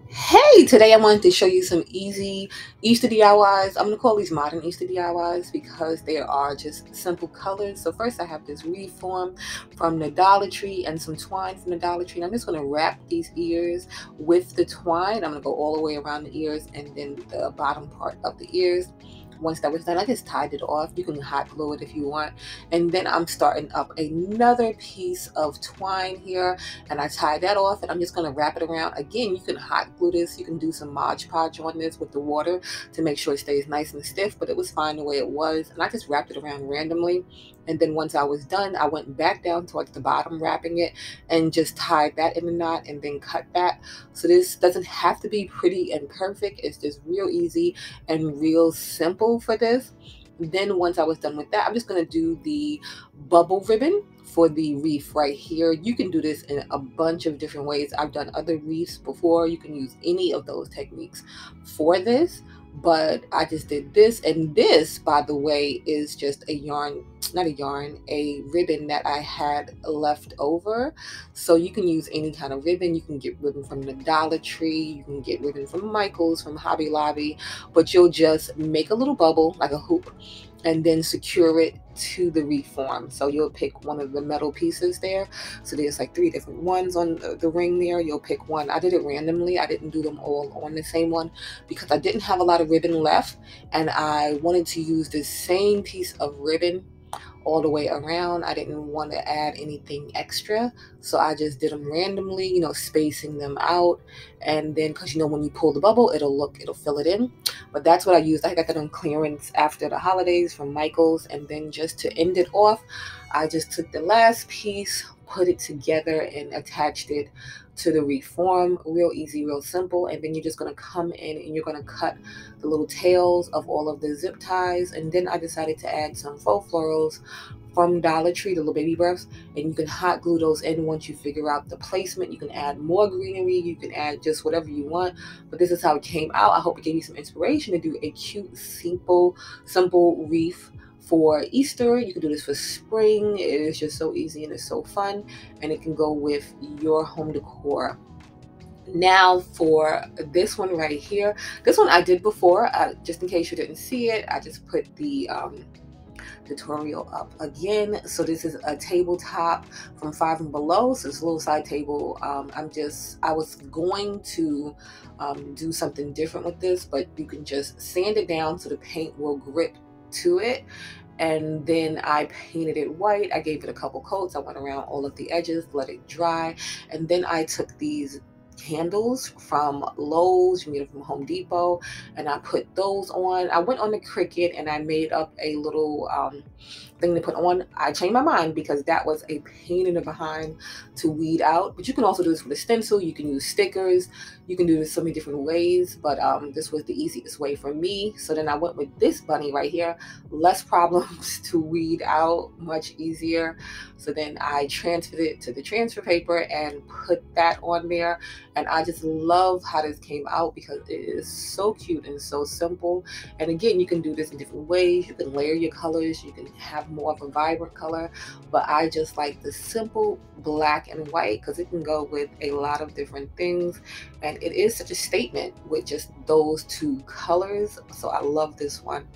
Hey, today I wanted to show you some easy Easter DIYs. I'm going to call these modern Easter DIYs because they are just simple colors. So first I have this wreath form from the Dollar Tree and some twine from the Dollar Tree. And I'm just going to wrap these ears with the twine. I'm going to go all the way around the ears and then the bottom part of the ears. Once that was done, I just tied it off. You can hot glue it if you want. And then I'm starting up another piece of twine here, and I tied that off, and I'm just going to wrap it around. Again, you can hot glue this. You can do some Mod Podge on this with the water to make sure it stays nice and stiff, but it was fine the way it was. And I just wrapped it around randomly. And then once I was done, I went back down towards the bottom, wrapping it, and just tied that in a knot and then cut that. So this doesn't have to be pretty and perfect. It's just real easy and real simple for this. Then once I was done with that, I'm just going to do the bubble ribbon for the wreath right here. You can do this in a bunch of different ways. I've done other wreaths before. You can use any of those techniques for this, but I just did this. And this, by the way, is just a yarn, not a yarn, a ribbon that I had left over. So you can use any kind of ribbon. You can get ribbon from the Dollar Tree. You can get ribbon from Michael's, from Hobby Lobby, but you'll just make a little bubble like a hoop and then secure it to the wreath form. So you'll pick one of the metal pieces there. So there's like 3 different ones on the ring there. You'll pick one. I did it randomly. I didn't do them all on the same one because I didn't have a lot of ribbon left, and I wanted to use the same piece of ribbon all the way around. I didn't want to add anything extra, so I just did them randomly, spacing them out. And then, because when you pull the bubble, it'll fill it in. But that's what I used. I got that on clearance after the holidays from Michael's. And then just to end it off, I just took the last piece, put it together, and attached it to the wreath form. Real easy, real simple. And then you're just going to come in and you're going to cut the little tails of all of the zip ties. And then I decided to add some faux florals from Dollar Tree, the little baby breaths, and you can hot glue those in once you figure out the placement. You can add more greenery, you can add just whatever you want, but this is how it came out. I hope it gave you some inspiration to do a cute, simple wreath for Easter. You can do this for spring. It is just so easy and it's so fun, and it can go with your home decor. Now for this one right here, this one I did before, just in case you didn't see it. I just put the tutorial up again. So this is a tabletop from Five and Below. So it's a little side table. I was going to do something different with this, but you can just sand it down so the paint will grip to it. And then I painted it white. I gave it a couple coats. I went around all of the edges, let it dry, and then I took these candles from Lowe's, you can get them from Home Depot, and I put those on. I went on the Cricut and I made up a little thing to put on. I changed my mind because that was a pain in the behind to weed out, but you can also do this with a stencil. You can use stickers. You can do this so many different ways, but this was the easiest way for me. So then I went with this bunny right here. Less problems to weed out, much easier. So then I transferred it to the transfer paper and put that on there. And I just love how this came out because it is so cute and so simple. And again, you can do this in different ways. You can layer your colors. You can have more of a vibrant color. But I just like the simple black and white because it can go with a lot of different things. And it is such a statement with just those 2 colors. So I love this one.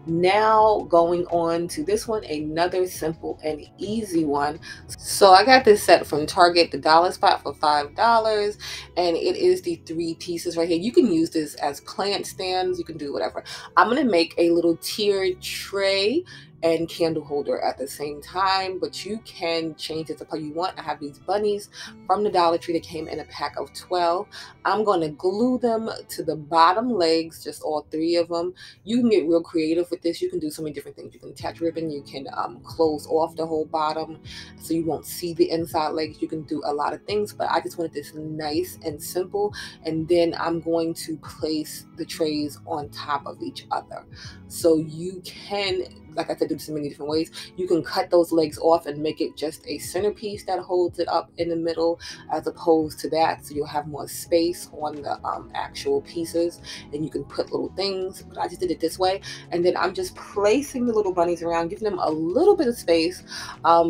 Now going on to this one, another simple and easy one. So I got this set from Target, the dollar spot, for $5, and it is the 3 pieces right here. You can use this as plant stands. You can do whatever. I'm going to make a little tiered tray and candle holder at the same time, but you can change it up how you want. I have these bunnies from the Dollar Tree that came in a pack of 12. I'm going to glue them to the bottom legs, just all 3 of them. You can get real creative with this. You can do so many different things. You can attach ribbon. You can close off the whole bottom so you won't see the inside legs. You can do a lot of things, but I just wanted this nice and simple. And then I'm going to place the trays on top of each other. So you can, like I said, do this in many different ways. You can cut those legs off and make it just a centerpiece that holds it up in the middle, as opposed to that. So you'll have more space on the actual pieces, and you can put little things. But I just did it this way. And then I'm just placing the little bunnies around, giving them a little bit of space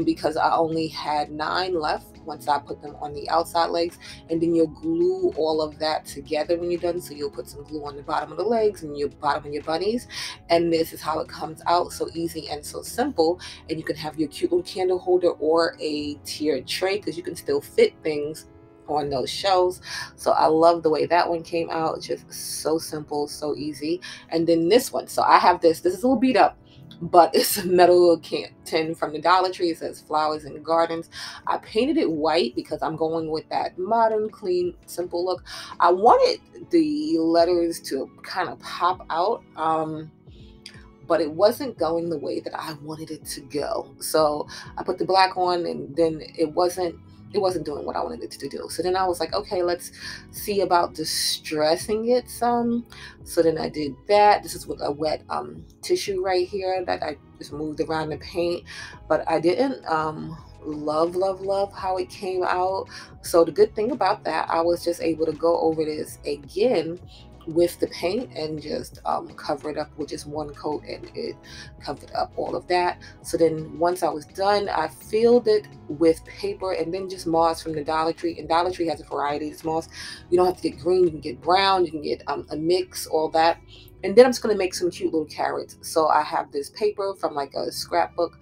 because I only had 9 left once I put them on the outside legs, and then you'll glue all of that together when you're done. So you'll put some glue on the bottom of the legs and your bottom of your bunnies, and this is how it comes out. So easy and so simple. And you can have your cute little candle holder or a tiered tray, because you can still fit things on those shelves. So I love the way that one came out. Just so simple, so easy. And then this one, so I have this is a little beat up, but it's a metal tin from the Dollar Tree. It says flowers in the gardens. I painted it white because I'm going with that modern, clean, simple look. I wanted the letters to kind of pop out, but it wasn't going the way that I wanted it to go. So I put the black on, and then it wasn't doing what I wanted it to do. So then I was like, okay, let's see about distressing it some. So then I did that. This is with a wet tissue right here that I just moved around the paint, but I didn't love how it came out. So the good thing about that, I was just able to go over this again with the paint and just cover it up with just one coat, and it covered up all of that. So then once I was done, I filled it with paper and then just moss from the Dollar Tree. And Dollar Tree has a variety of moss. You don't have to get green, you can get brown, you can get a mix, all that. And then I'm just going to make some cute little carrots. So I have this paper from like a scrapbook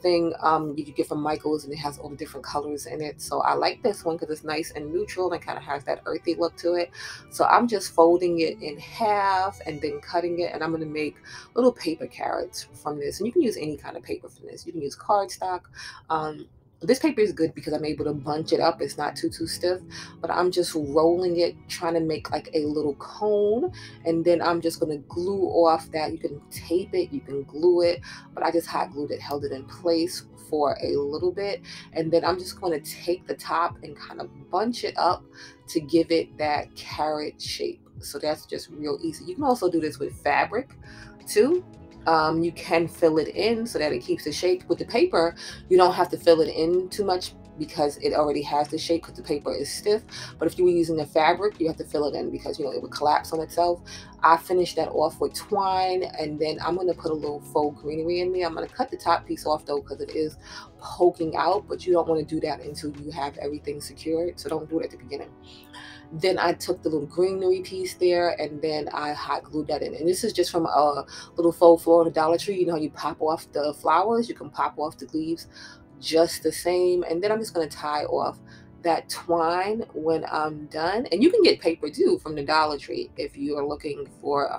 thing you could get from Michael's, and it has all the different colors in it. So I like this one because it's nice and neutral and kind of has that earthy look to it. So I'm just folding it in half and then cutting it, and I'm going to make little paper carrots from this. And you can use any kind of paper from this. You can use cardstock. This paper is good because I'm able to bunch it up. It's not too stiff, but I'm just rolling it, trying to make like a little cone. And then I'm just going to glue off that. You can tape it, you can glue it, but I just hot glued it, held it in place for a little bit. And then I'm just going to take the top and kind of bunch it up to give it that carrot shape. So that's just real easy. You can also do this with fabric too. You can fill it in so that it keeps the shape. With the paper, you don't have to fill it in too much because it already has the shape, because the paper is stiff. But if you were using the fabric, you have to fill it in because, you know, it would collapse on itself. I finished that off with twine, and then I'm going to put a little faux greenery in there. I'm going to cut the top piece off though, because it is poking out, but you don't want to do that until you have everything secured. So don't do it at the beginning. Then I took the little greenery piece there, and then I hot glued that in. And this is just from a little faux floral at the Dollar Tree. You know how you pop off the flowers? You can pop off the leaves just the same. And then I'm just going to tie off that twine when I'm done. And you can get paper too from the Dollar Tree if you are looking for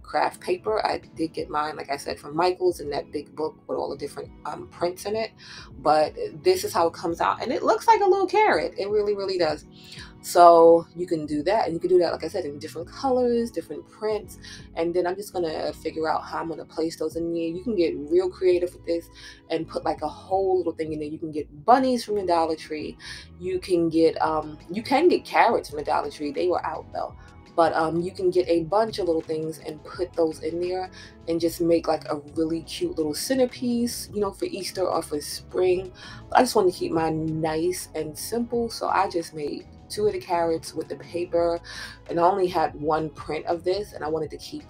craft paper. I did get mine, like I said, from Michael's, in that big book with all the different prints in it. But this is how it comes out, and it looks like a little carrot. It really does. So you can do that, and you can do that, like I said, in different colors, different prints. And then I'm just gonna figure out how I'm gonna place those in there. You can get real creative with this and put like a whole little thing in there. You can get bunnies from the Dollar Tree. You can get carrots from the Dollar Tree. They were out though. But you can get a bunch of little things and put those in there and just make like a really cute little centerpiece, you know, for Easter or for spring. But I just wanted to keep mine nice and simple, so I just made 2 of the carrots with the paper, and I only had 1 print of this, and I wanted to keep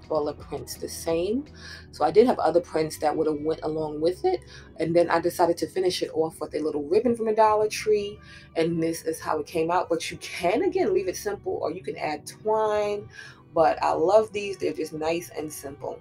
all the prints the same. So I did have other prints that would have went along with it, and then I decided to finish it off with a little ribbon from the Dollar Tree, and this is how it came out. But you can, again, leave it simple, or you can add twine, but I love these. They're just nice and simple.